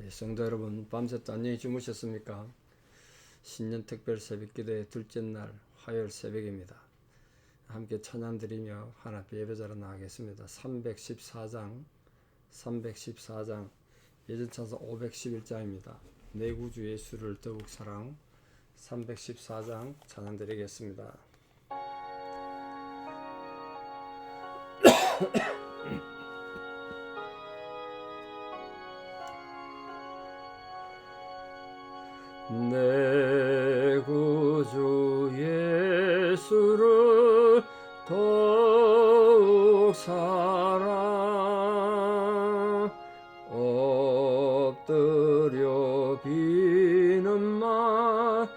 성도 여러분, 밤새 안녕히 주무셨습니까? 신년 특별 새벽 기도의 둘째 날 화요일 새벽입니다. 함께 찬양 드리며 하나 앞에 예배자로 나가겠습니다. 314장 예전 찬송 511장입니다. 내 구주 예수를 더욱 사랑. 314장 찬양 드리겠습니다. 내 구주 예수를 더욱 사랑. 엎드려 비는 말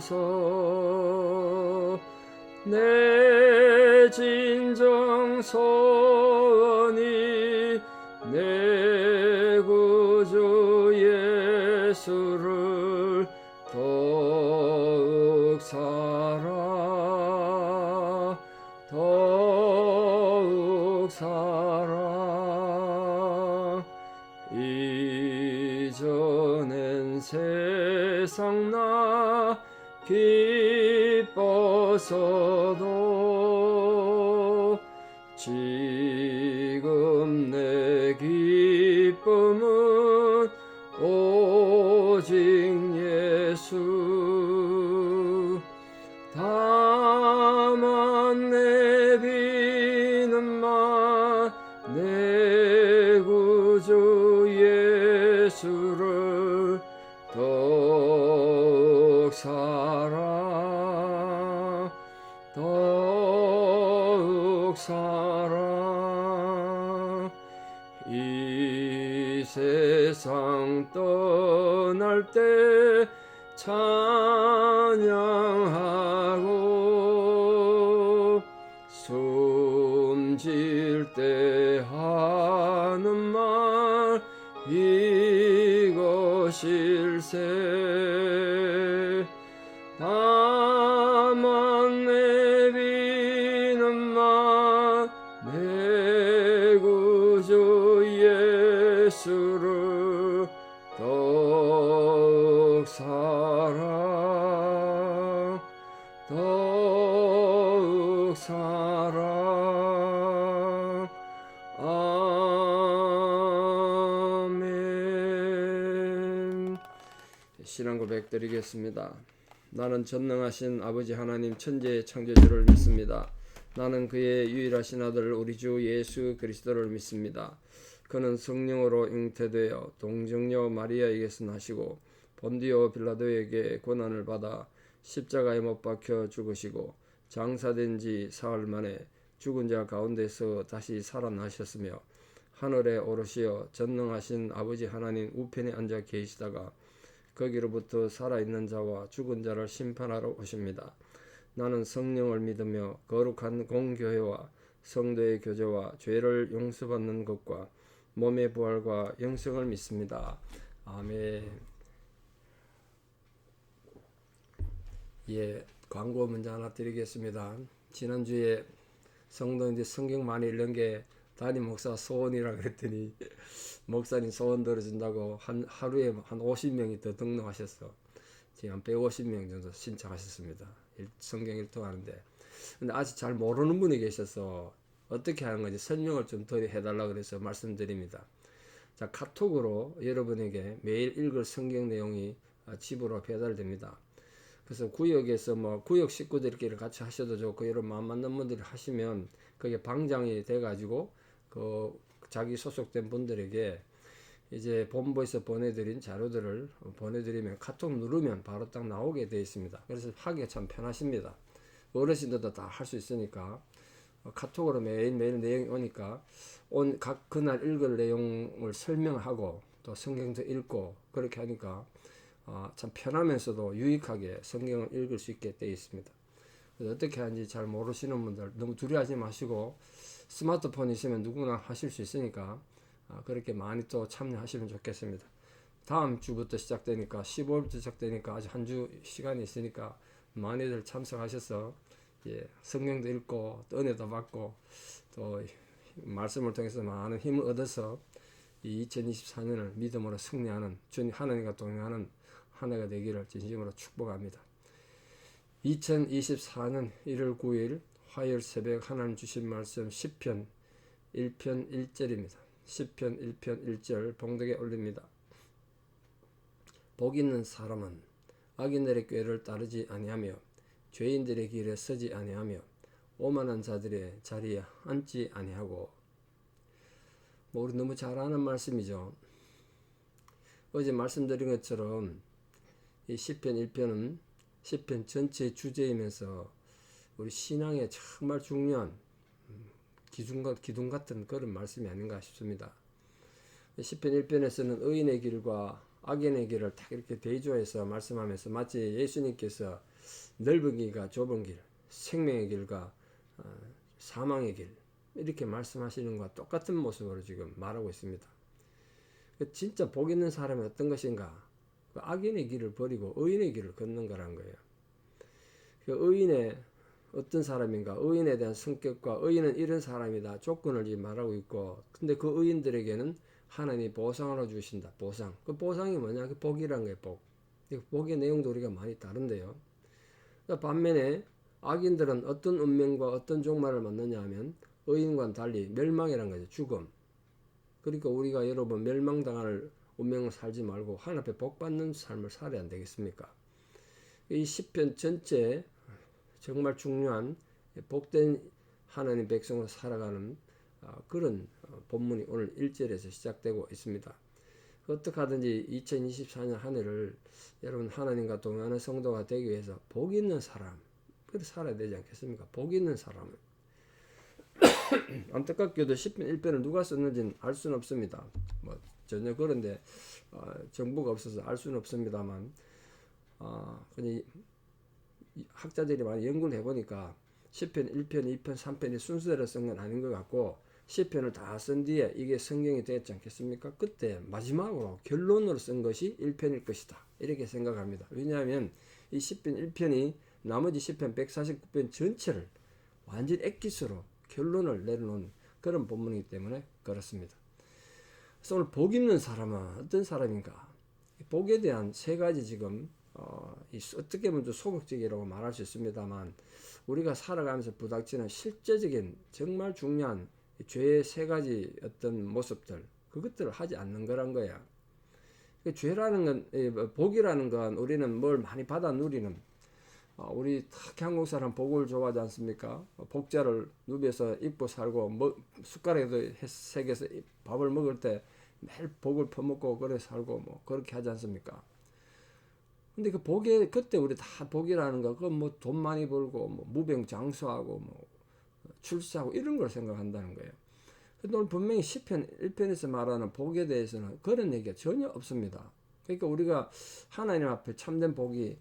들으소서. 내 진정 소원이 내 구주 예수를 더욱 사랑, 더욱 사랑. 이전엔 세상 나 기뻤어도 지금 내 기쁨은 오직 예수. 다만 내비는 말 내 구주 예수를 더욱 사랑, 더욱 사랑. 이 세상 떠날 때 찬양하고 숨질 때 하는 말 이것일세. 다만 내비는 말 내 구주 예수를 더욱 사랑, 더욱 사랑. 아멘. 신앙 고백 드리겠습니다. 나는 전능하신 아버지 하나님 천지의 창조주를 믿습니다. 나는 그의 유일하신 아들 우리 주 예수 그리스도를 믿습니다. 그는 성령으로 잉태되어 동정녀 마리아에게서 나시고 본디오 빌라도에게 고난을 받아 십자가에 못 박혀 죽으시고 장사된 지 사흘 만에 죽은 자 가운데서 다시 살아나셨으며 하늘에 오르시어 전능하신 아버지 하나님 우편에 앉아 계시다가 거기로부터 살아있는 자와 죽은 자를 심판하러 오십니다. 나는 성령을 믿으며 거룩한 공교회와 성도의 교제와 죄를 용서받는 것과 몸의 부활과 영생을 믿습니다. 아멘. 광고 문제 하나 드리겠습니다. 지난주에 성도인들 성경 많이 읽는 게 담임 목사 소원이라 그랬더니 목사님 소원 들어준다고 하루에 한 50명이 더 등록하셨어. 지금 한 150명 정도 신청하셨습니다. 성경 일통하는데. 근데 아직 잘 모르는 분이 계셔서 어떻게 하는 건지 설명을 좀 더 해달라 그래서 말씀드립니다. 자, 카톡으로 여러분에게 매일 읽을 성경 내용이 집으로 배달됩니다. 그래서 구역에서 구역 식구들끼리 같이 하셔도 좋고 여러분 마음 맞는 분들이 하시면 그게 방장이 돼가지고 자기 소속된 분들에게 이제 본부에서 보내드린 자료들을 보내드리면 카톡 누르면 바로 딱 나오게 되어 있습니다. 그래서 하기가 참 편하십니다. 어르신들도 다 할 수 있으니까 카톡으로 매일매일 내용이 오니까 각 그날 읽을 내용을 설명하고 또 성경도 읽고 그렇게 하니까 참 편하면서도 유익하게 성경을 읽을 수 있게 되어 있습니다. 그래서 어떻게 하는지 잘 모르시는 분들 너무 두려워하지 마시고 스마트폰 있으면 누구나 하실 수 있으니까 그렇게 많이 또 참여하시면 좋겠습니다. 다음 주부터 시작되니까 15일부터 시작되니까 아직 한 주 시간이 있으니까 많이들 참석하셔서 성경도 읽고 또 은혜도 받고 또 말씀을 통해서 많은 힘을 얻어서 이 2024년을 믿음으로 승리하는 전 하나님과 동행하는 한 해가 되기를 진심으로 축복합니다. 2024년 1월 9일 화요일 새벽 하나님 주신 말씀 10편 1편 1절입니다. 10편 1편 1절 봉독에 올립니다. 복 있는 사람은 악인들의 꾀를 따르지 아니하며 죄인들의 길에 서지 아니하며 오만한 자들의 자리에 앉지 아니하고. 우리 너무 잘 아는 말씀이죠. 어제 말씀드린 것처럼 이 10편 1편은 10편 전체의 주제이면서 우리 신앙에 정말 중요한 기둥 같은 그런 말씀이 아닌가 싶습니다. 10편 1편에서는 의인의 길과 악인의 길을 딱 이렇게 대조해서 말씀하면서 마치 예수님께서 넓은 길과 좁은 길, 생명의 길과 사망의 길 이렇게 말씀하시는 것과 똑같은 모습으로 지금 말하고 있습니다. 진짜 복 있는 사람이 어떤 것인가? 악인의 길을 버리고 의인의 길을 걷는 거란 거예요. 의인의 어떤 사람인가? 의인에 대한 성격과 의인은 이런 사람이다. 조건을 지금 말하고 있고, 근데 그 의인들에게는 하나님이 보상을 주신다. 보상. 그 보상이 뭐냐? 그 복이란 거예요. 복. 복의 내용도 우리가 많이 다른데요. 반면에 악인들은 어떤 운명과 어떤 종말을 맞느냐 하면 의인과는 달리 멸망이란 거죠. 죽음. 그러니까 우리가 여러분 멸망당할 운명을 살지 말고 하나님 앞에 복받는 삶을 살아야 안 되겠습니까? 이 10편 전체에 정말 중요한 복된 하나님 백성으로 살아가는 그런 본문이 오늘 1절에서 시작되고 있습니다. 어떻게 하든지 2024년 한 해를 여러분 하나님과 동행하는 성도가 되기 위해서 복 있는 사람 그렇게 살아야 되지 않겠습니까? 복 있는 사람을 안타깝게도 10편 1편을 누가 썼는지는 알 수는 없습니다. 뭐 전혀 그런데 정보가 없어서 알 수는 없습니다만 그냥 학자들이 많이 연구를 해보니까 10편, 1편, 2편, 3편이 순서대로 쓴 건 아닌 것 같고 10편을 다 쓴 뒤에 이게 성경이 되었지 않겠습니까? 그때 마지막으로 결론으로 쓴 것이 1편일 것이다. 이렇게 생각합니다. 왜냐하면 이 10편, 1편이 나머지 10편, 149편 전체를 완전히 엑기스로 결론을 내려놓은 그런 본문이기 때문에 그렇습니다. 그래서 오늘 복 있는 사람은 어떤 사람인가? 복에 대한 세 가지 지금 어떻게 보면 좀 소극적이라고 말할 수 있습니다만 우리가 살아가면서 부닥치는 실제적인 정말 중요한 죄의 세 가지 어떤 모습들 그것들을 하지 않는 거란 거야. 죄라는 건 복이라는 건 우리는 뭘 많이 받아 누리는 우리 특히 한국 사람 복을 좋아하지 않습니까? 복자를 누벼서 입고 살고 숟가락에도 새겨서 밥을 먹을 때 매일 복을 퍼먹고 그래 살고 뭐 그렇게 하지 않습니까? 근데 그 복에 그때 우리 다 복이라는 거 그건 뭐 돈 많이 벌고 뭐 무병장수하고 뭐 출세하고 이런 걸 생각한다는 거예요. 근데 오늘 분명히 10편 1편에서 말하는 복에 대해서는 그런 얘기가 전혀 없습니다. 그러니까 우리가 하나님 앞에 참된 복이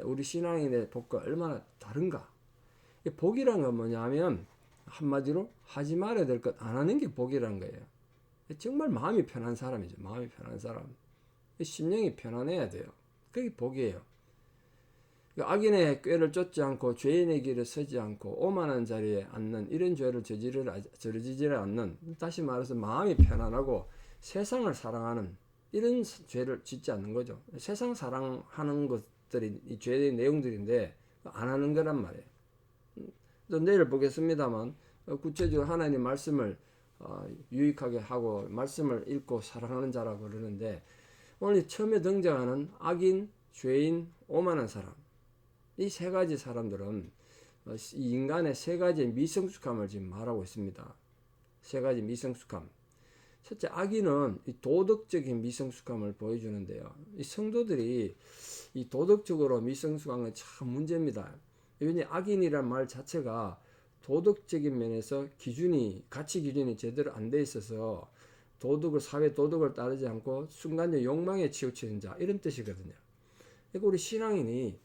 우리 신앙인의 복과 얼마나 다른가? 이 복이란 건 뭐냐면 한마디로 하지 말아야 될 것 안 하는 게 복이란 거예요. 정말 마음이 편한 사람이죠. 마음이 편한 사람. 심령이 편안해야 돼요. 그게 복이에요. 악인의 꾀를 쫓지 않고 죄인의 길에 서지 않고 오만한 자리에 앉는 이런 죄를 저지르지 않는 다시 말해서 마음이 편안하고 세상을 사랑하는 이런 죄를 짓지 않는 거죠. 세상 사랑하는 것들이 이 죄의 내용들인데 안 하는 거란 말이에요. 또 내일 보겠습니다만 구체적으로 하나님 말씀을 유익하게 하고 말씀을 읽고 사랑하는 자라고 그러는데 오늘 처음에 등장하는 악인, 죄인, 오만한 사람 이 세 가지 사람들은 이 인간의 세 가지 미성숙함을 지금 말하고 있습니다. 세 가지 미성숙함. 첫째 악인은 이 도덕적인 미성숙함을 보여주는데요. 이 성도들이 이 도덕적으로 미성숙한 건 참 문제입니다. 왜냐하면 악인이란 말 자체가 도덕적인 면에서 가치 기준이 제대로 안 돼 있어서 사회 도덕을 따르지 않고 순간적 욕망에 치우치는 자 이런 뜻이거든요. 그러니까 우리 신앙인이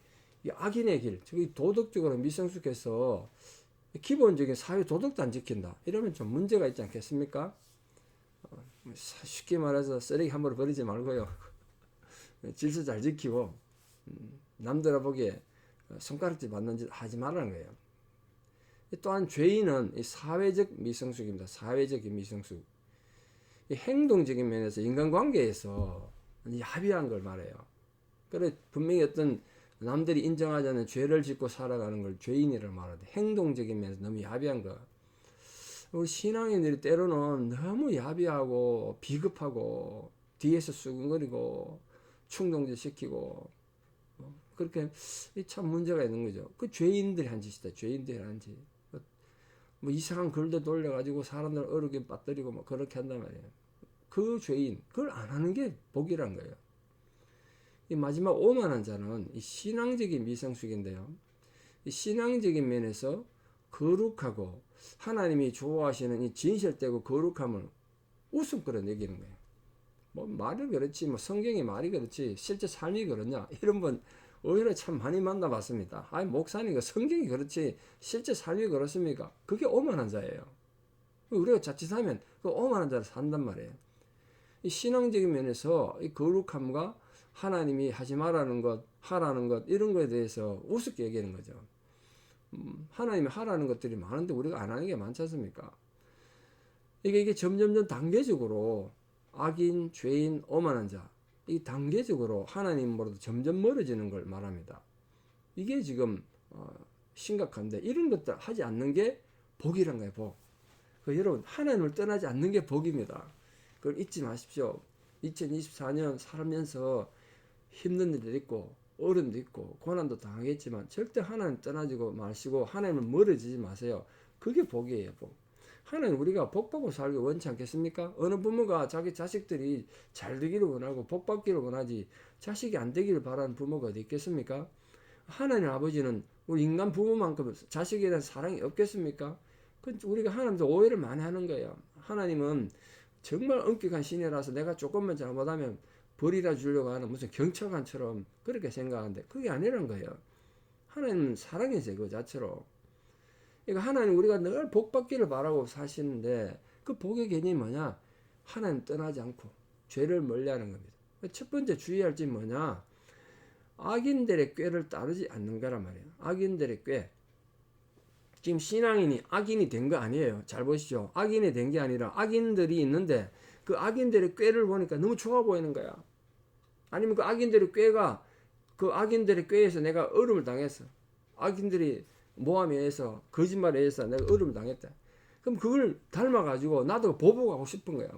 이 악인의 길, 즉 도덕적으로 미성숙해서 기본적인 사회 도덕도 안 지킨다. 이러면 좀 문제가 있지 않겠습니까? 쉽게 말해서 쓰레기 함부로 버리지 말고요. 질서 잘 지키고 남들 보기에 손가락질 받는 짓 하지 말라는 거예요. 또한 죄인은 이 사회적 미성숙입니다. 사회적인 미성숙. 이 행동적인 면에서 인간관계에서 야비한 걸 말해요. 그래 분명히 어떤 남들이 인정하지 않는 죄를 짓고 살아가는 걸 죄인이라고 말하는데 행동적인 면에서 너무 야비한 거. 우리 신앙인들이 때로는 너무 야비하고 비겁하고 뒤에서 수근거리고 충동질 시키고 그렇게 참 문제가 있는 거죠. 그 죄인들이 한 짓이다. 죄인들이 한 짓. 뭐 이상한 글도 돌려가지고 사람들 어렵게 빠뜨리고 뭐 그렇게 한단 말이에요. 그 죄인 그걸 안 하는 게 복이란 거예요. 이 마지막 오만한 자는 이 신앙적인 미성숙인데요. 이 신앙적인 면에서 거룩하고 하나님이 좋아하시는 이 진실되고 거룩함을 웃음거려 여기는 거예요. 뭐 말이 그렇지 뭐 성경이 말이 그렇지 실제 삶이 그러냐 이런 분 오히려 참 많이 만나봤습니다. 아니 목사님 성경이 그렇지 실제 삶이 그렇습니까? 그게 오만한 자예요. 우리가 자칫하면 그 오만한 자를 산단 말이에요. 이 신앙적인 면에서 이 거룩함과 하나님이 하지 말라는 것, 하라는 것 이런 거에 대해서 우습게 얘기하는 거죠. 하나님이 하라는 것들이 많은데 우리가 안 하는 게 많지 않습니까? 이게 점점점 단계적으로 악인, 죄인, 오만한 자, 이 단계적으로 하나님으로부터 점점 멀어지는 걸 말합니다. 이게 지금 심각한데 이런 것들 하지 않는 게 복이란 거예요. 복. 여러분 하나님을 떠나지 않는 게 복입니다. 그걸 잊지 마십시오. 2024년 살면서 힘든 일도 있고 어려움도 있고 고난도 당하겠지만 절대 하나님 떠나지고 마시고 하나님을 멀어지지 마세요. 그게 복이에요. 복. 하나님 우리가 복받고 살기 원치 않겠습니까? 어느 부모가 자기 자식들이 잘 되기를 원하고 복받기를 원하지 자식이 안 되기를 바라는 부모가 어디 있겠습니까? 하나님 아버지는 우리 인간 부모만큼 자식에 대한 사랑이 없겠습니까? 우리가 하나님도 오해를 많이 하는 거예요. 하나님은 정말 엄격한 신이라서 내가 조금만 잘못하면 벌이라 주려고 하는 무슨 경찰관처럼 그렇게 생각하는데 그게 아니란 거예요. 하나님은 사랑이세요. 그 자체로. 그러니까 하나님 우리가 늘 복받기를 바라고 사시는데 그 복의 개념이 뭐냐? 하나님 떠나지 않고 죄를 멀리하는 겁니다. 첫 번째 주의할 점이 뭐냐? 악인들의 꾀를 따르지 않는 거란 말이에요. 악인들의 꾀. 지금 신앙인이 악인이 된 거 아니에요. 잘 보시죠. 악인이 된 게 아니라 악인들이 있는데 그 악인들의 꾀를 보니까 너무 좋아 보이는 거야. 아니면 그 악인들의 꾀가 그 악인들의 꾀에서 내가 어려움을 당했어. 악인들이 모함에 의해서 거짓말에 의해서 내가 어려움을 당했다. 그럼 그걸 닮아가지고 나도 보복하고 싶은 거야.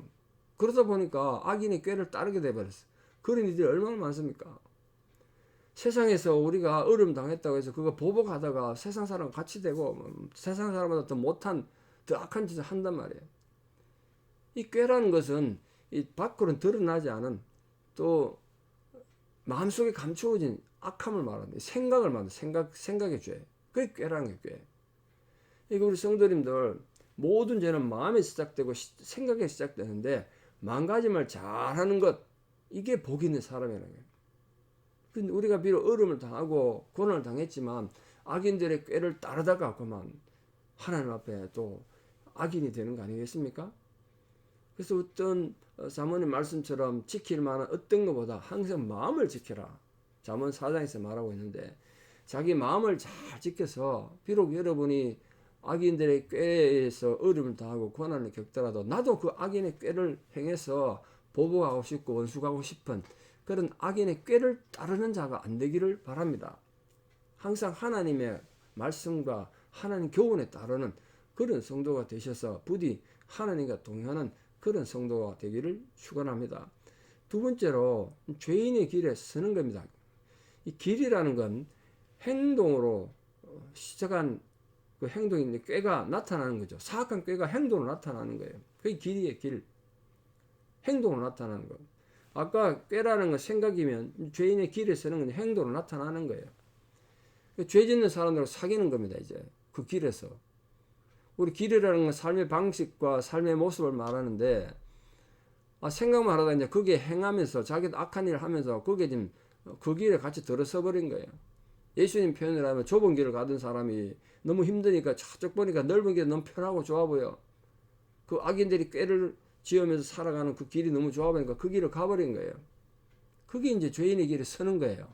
그러다 보니까 악인의 꾀를 따르게 돼버렸어. 그런 일들이 얼마나 많습니까? 세상에서 우리가 어려움 당했다고 해서 그거 보복하다가 세상 사람 같이 되고 세상 사람보다 더 못한 더 악한 짓을 한단 말이에요. 이 꾀라는 것은 이 밖으로는 드러나지 않은 또 마음속에 감추어진 악함을 말하는데 생각을 말하는 생각의 죄. 그게 꾀라는 게 꾀. 이거 우리 성도님들 모든 죄는 마음에 시작되고 생각에 시작되는데 망가짐을 잘하는 것 이게 복 있는 사람이라는 거예요. 근데 우리가 비록 어려움을 당하고 고난을 당했지만 악인들의 꾀를 따르다가 그만 하나님 앞에 또 악인이 되는 거 아니겠습니까? 그래서 어떤 사모님 말씀처럼 지킬 만한 어떤 것보다 항상 마음을 지켜라. 잠언 4장에서 말하고 있는데 자기 마음을 잘 지켜서 비록 여러분이 악인들의 꾀에서 어려움을 당하고 고난을 겪더라도 나도 그 악인의 꾀를 행해서 보복하고 싶고 원수하고 싶은 그런 악인의 꾀를 따르는 자가 안 되기를 바랍니다. 항상 하나님의 말씀과 하나님 교훈에 따르는 그런 성도가 되셔서 부디 하나님과 동행하는 그런 성도가 되기를 축원합니다. 두 번째로 죄인의 길에 서는 겁니다. 이 길이라는 건 행동으로 시작한 그 행동인데 꾀가 나타나는 거죠. 사악한 꾀가 행동으로 나타나는 거예요. 그게 길이의 길. 행동으로 나타나는 거. 아까 꾀라는 건 생각이면 죄인의 길에 서는 건 행동으로 나타나는 거예요. 죄 짓는 사람들하고 사귀는 겁니다. 이제 그 길에서. 우리 길이라는 건 삶의 방식과 삶의 모습을 말하는데 생각만 하다가 이제 그게 행하면서 자기도 악한 일을 하면서 그게 지금 그 길에 같이 들어서 버린 거예요. 예수님 표현을 하면 좁은 길을 가던 사람이 너무 힘드니까 저쪽 보니까 넓은 길이 너무 편하고 좋아 보여. 그 악인들이 꾀를 지으면서 살아가는 그 길이 너무 좋아 보니까 그 길을 가버린 거예요. 그게 이제 죄인의 길에 서는 거예요.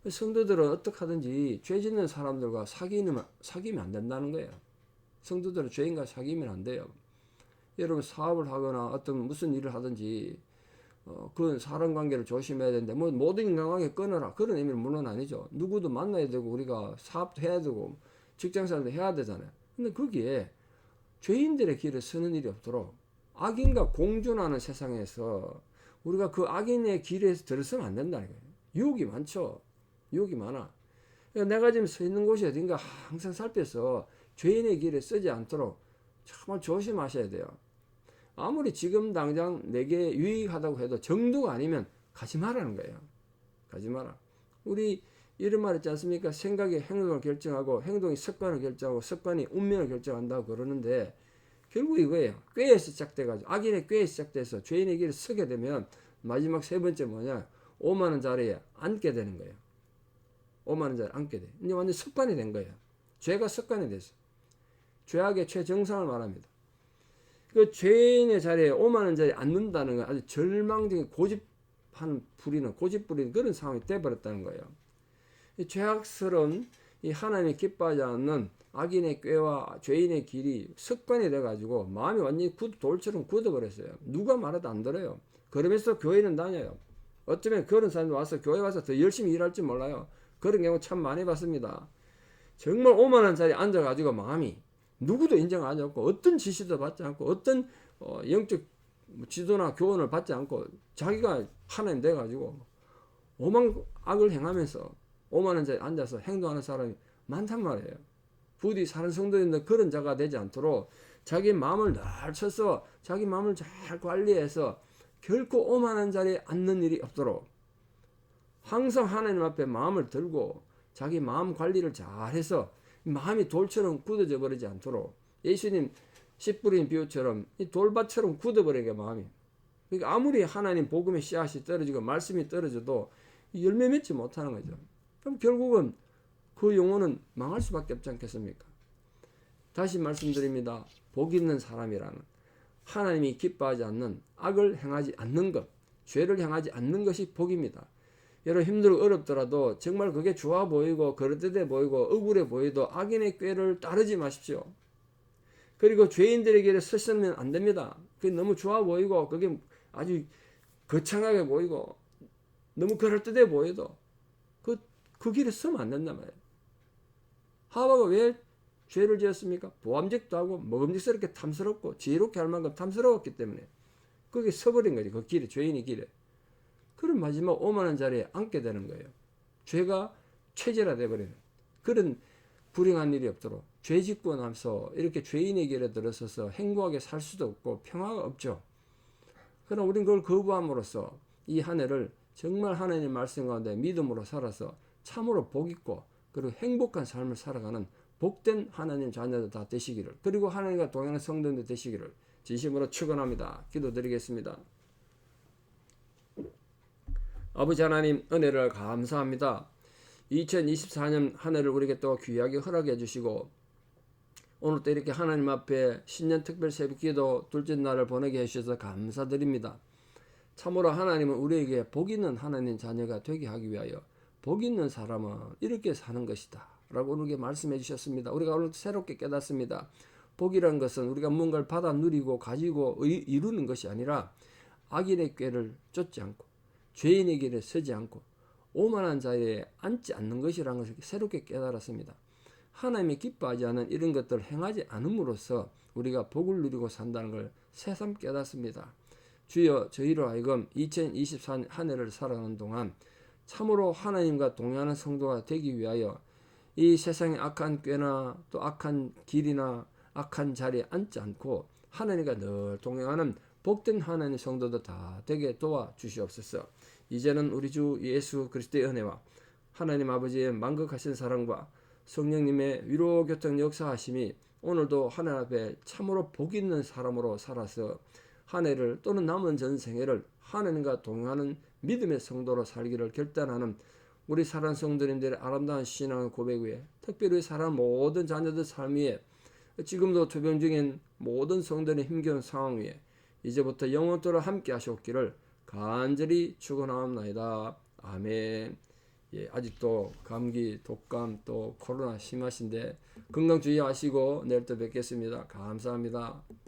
성도들은 어떻게 하든지 죄 짓는 사람들과 사귀면 안 된다는 거예요. 성도들은 죄인과 사귀면 안 돼요. 여러분 사업을 하거나 어떤 무슨 일을 하든지 그건 사람 관계를 조심해야 되는데 뭐 모든 인간관계 끊어라 그런 의미는 물론 아니죠. 누구도 만나야 되고 우리가 사업도 해야 되고 직장생활도 해야 되잖아요. 근데 거기에 죄인들의 길을 서는 일이 없도록 악인과 공존하는 세상에서 우리가 그 악인의 길에 들어서면 안 된다는 거예요. 유혹이 많죠. 유혹이 많아. 그러니까 내가 지금 서 있는 곳이 어딘가 항상 살펴서 죄인의 길에 서지 않도록 정말 조심하셔야 돼요. 아무리 지금 당장 내게 유익하다고 해도 정도가 아니면 가지 말라는 거예요. 가지 마라. 우리 이런 말 있지 않습니까? 생각이 행동을 결정하고 행동이 습관을 결정하고 습관이 운명을 결정한다고 그러는데 결국 이거예요. 꾀에서 시작돼가지고 악인의 꾀에 시작돼서 죄인의 길에 서게 되면 마지막 세 번째 뭐냐? 오만한 자리에 앉게 되는 거예요. 오만한 자리에 앉게 돼. 이제 완전 습관이 된 거예요. 죄가 습관이 됐어. 죄악의 최정상을 말합니다. 그 죄인의 자리에 오만한 자리에 앉는다는 건 아주 절망적인 고집하는 부리는 그런 상황이 돼버렸다는 거예요. 이 죄악스러운 이 하나님이 기뻐하지 않는 악인의 꾀와 죄인의 길이 습관이 돼가지고 마음이 완전히 돌처럼 굳어버렸어요. 누가 말해도 안 들어요. 그러면서 교회는 다녀요. 어쩌면 그런 사람이 와서 교회 와서 더 열심히 일할지 몰라요. 그런 경우 참 많이 봤습니다. 정말 오만한 자리에 앉아가지고 마음이 누구도 인정하지 않고 어떤 지시도 받지 않고 어떤 영적 지도나 교훈을 받지 않고 자기가 하나님 돼가지고 오만 악을 행하면서 오만한 자리에 앉아서 행동하는 사람이 많단 말이에요. 부디 사는 성도인들 그런 자가 되지 않도록 자기 마음을 날 쳐서 자기 마음을 잘 관리해서 결코 오만한 자리에 앉는 일이 없도록 항상 하나님 앞에 마음을 들고 자기 마음 관리를 잘해서 마음이 돌처럼 굳어져 버리지 않도록 예수님 씨 뿌린 비유처럼 이 돌밭처럼 굳어버리게 마음이. 그러니까 아무리 하나님 복음의 씨앗이 떨어지고 말씀이 떨어져도 열매 맺지 못하는 거죠. 그럼 결국은 그 영혼은 망할 수밖에 없지 않겠습니까? 다시 말씀드립니다. 복 있는 사람이라는 하나님이 기뻐하지 않는 악을 행하지 않는 것, 죄를 행하지 않는 것이 복입니다. 여러분 힘들고 어렵더라도 정말 그게 좋아 보이고 그럴듯해 보이고 억울해 보이도 악인의 꾀를 따르지 마십시오. 그리고 죄인들의 길에 서시면 안 됩니다. 그게 너무 좋아 보이고 그게 아주 거창하게 보이고 너무 그럴듯해 보여도 그 길에 서면 안 된단 말이에요. 하와가 왜 죄를 지었습니까? 보암직도 하고 먹음직스럽게 탐스럽고 지혜롭게 할 만큼 탐스러웠기 때문에 거기에 서버린 거지. 그 길에, 죄인의 길에. 그런 마지막 오만한 자리에 앉게 되는 거예요. 죄가 체질화되어 버리는 그런 불행한 일이 없도록 죄 짓고 나서 이렇게 죄인의 길에 들어서서 행복하게 살 수도 없고 평화가 없죠. 그러나 우리는 그걸 거부함으로써 이 한 해를 정말 하나님의 말씀 가운데 믿음으로 살아서 참으로 복 있고 그리고 행복한 삶을 살아가는 복된 하나님 자녀들 다 되시기를, 그리고 하나님과 동행하는 성도들 되시기를 진심으로 축원합니다. 기도드리겠습니다. 아버지 하나님, 은혜를 감사합니다. 2024년 한 해를 우리에게 또 귀하게 허락해 주시고 오늘 또 이렇게 하나님 앞에 신년 특별 새벽기도 둘째 날을 보내게 해주셔서 감사드립니다. 참으로 하나님은 우리에게 복 있는 하나님 자녀가 되게 하기 위하여 복 있는 사람은 이렇게 사는 것이다 라고 오늘 말씀해 주셨습니다. 우리가 오늘 새롭게 깨닫습니다. 복이라는 것은 우리가 뭔가를 받아 누리고 가지고 이루는 것이 아니라 악인의 꾀를 쫓지 않고 죄인의 길에 서지 않고 오만한 자리에 앉지 않는 것이라는 것을 새롭게 깨달았습니다. 하나님이 기뻐하지 않은 이런 것들을 행하지 않음으로써 우리가 복을 누리고 산다는 걸 새삼 깨닫습니다. 주여, 저희로 하여금 2024년 한 해를 살아가는 동안 참으로 하나님과 동행하는 성도가 되기 위하여 이 세상의 악한 꾀나 또 악한 길이나 악한 자리에 앉지 않고 하나님과 늘 동행하는 복된 하나님 성도도 다 되게 도와주시옵소서. 이제는 우리 주 예수 그리스도의 은혜와 하나님 아버지의 만극하신 사랑과 성령님의 위로 교통 역사하심이 오늘도 하나님 앞에 참으로 복 있는 사람으로 살아서 한 해를 또는 남은 전생애를 하나님과 동행하는 믿음의 성도로 살기를 결단하는 우리 사랑하는 성도님들의 아름다운 신앙의 고백 위에 특별히 사랑하는 모든 자녀들 삶 위에 지금도 투병 중인 모든 성도들의 힘겨운 상황 위에 이제부터 영원토록 함께 하시옵기를 간절히 축원하옵나이다. 아멘. 예, 아직도 감기, 독감, 또 코로나 심하신데 건강 주의하시고 내일 또 뵙겠습니다. 감사합니다.